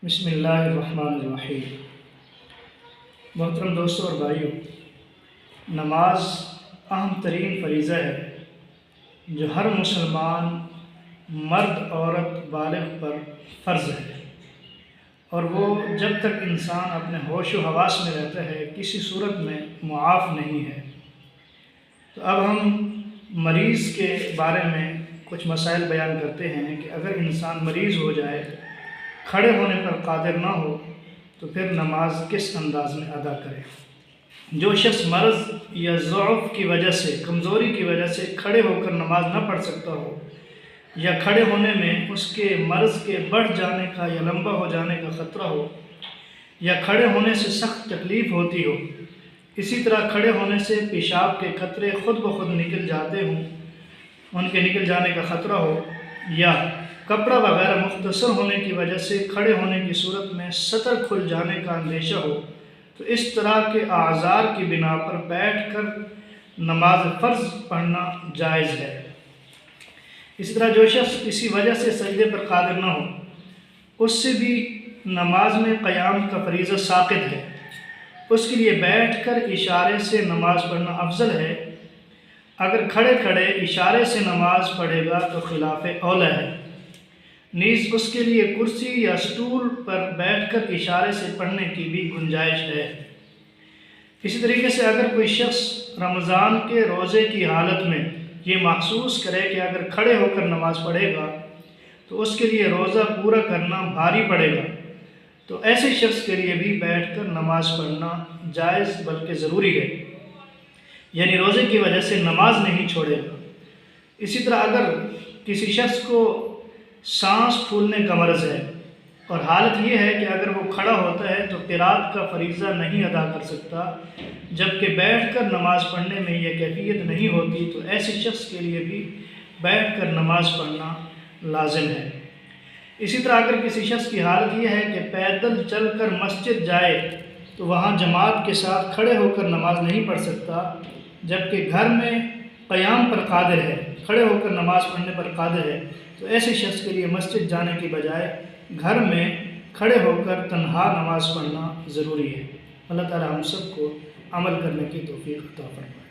بسم اللہ الرحمن الرحیم۔ محترم دوستوں اور بھائیوں، نماز اہم ترین فریضہ ہے جو ہر مسلمان مرد عورت بالغ پر فرض ہے، اور وہ جب تک انسان اپنے ہوش و حواس میں رہتا ہے کسی صورت میں معاف نہیں ہے۔ تو اب ہم مریض کے بارے میں کچھ مسائل بیان کرتے ہیں کہ اگر انسان مریض ہو جائے، کھڑے ہونے پر قادر نہ ہو، تو پھر نماز کس انداز میں ادا کرے۔ جو شخص مرض یا ضعف کی وجہ سے، کمزوری کی وجہ سے کھڑے ہو کر نماز نہ پڑھ سکتا ہو، یا کھڑے ہونے میں اس کے مرض کے بڑھ جانے کا یا لمبا ہو جانے کا خطرہ ہو، یا کھڑے ہونے سے سخت تکلیف ہوتی ہو، اسی طرح کھڑے ہونے سے پیشاب کے قطرے خود بخود نکل جاتے ہوں، ان کے نکل جانے کا خطرہ ہو، یا کپڑا وغیرہ مختصر ہونے کی وجہ سے کھڑے ہونے کی صورت میں سطر کھل جانے کا اندیشہ ہو، تو اس طرح کے اعذار کی بنا پر بیٹھ کر نماز فرض پڑھنا جائز ہے۔ اسی طرح جو شخص کسی وجہ سے سجدے پر قادر نہ ہو، اس سے بھی نماز میں قیام کا فریضہ ساقط ہے، اس کے لیے بیٹھ کر اشارے سے نماز پڑھنا افضل ہے۔ اگر کھڑے کھڑے اشارے سے نماز پڑھے گا تو خلاف اولیٰ ہے۔ نیز اس کے لیے کرسی یا سٹول پر بیٹھ کر اشارے سے پڑھنے کی بھی گنجائش ہے۔ اسی طریقے سے اگر کوئی شخص رمضان کے روزے کی حالت میں یہ محسوس کرے کہ اگر کھڑے ہو کر نماز پڑھے گا تو اس کے لیے روزہ پورا کرنا بھاری پڑے گا، تو ایسے شخص کے لیے بھی بیٹھ کر نماز پڑھنا جائز بلکہ ضروری ہے، یعنی روزے کی وجہ سے نماز نہیں چھوڑے گا۔ اسی طرح اگر کسی شخص کو سانس پھولنے کا مرض ہے اور حالت یہ ہے کہ اگر وہ کھڑا ہوتا ہے تو قرات کا فریضہ نہیں ادا کر سکتا، جبکہ بیٹھ کر نماز پڑھنے میں یہ کیفیت نہیں ہوتی، تو ایسے شخص کے لیے بھی بیٹھ کر نماز پڑھنا لازم ہے۔ اسی طرح اگر کسی شخص کی حالت یہ ہے کہ پیدل چل کر مسجد جائے تو وہاں جماعت کے ساتھ کھڑے ہو کر نماز نہیں پڑھ سکتا، جبکہ گھر میں قیام پر قادر ہے، کھڑے ہو کر نماز پڑھنے پر قادر ہے، تو ایسے شخص کے لیے مسجد جانے کی بجائے گھر میں کھڑے ہو کر تنہا نماز پڑھنا ضروری ہے۔ اللہ تعالی ہم سب کو عمل کرنے کی توفیق عطا فرمائے۔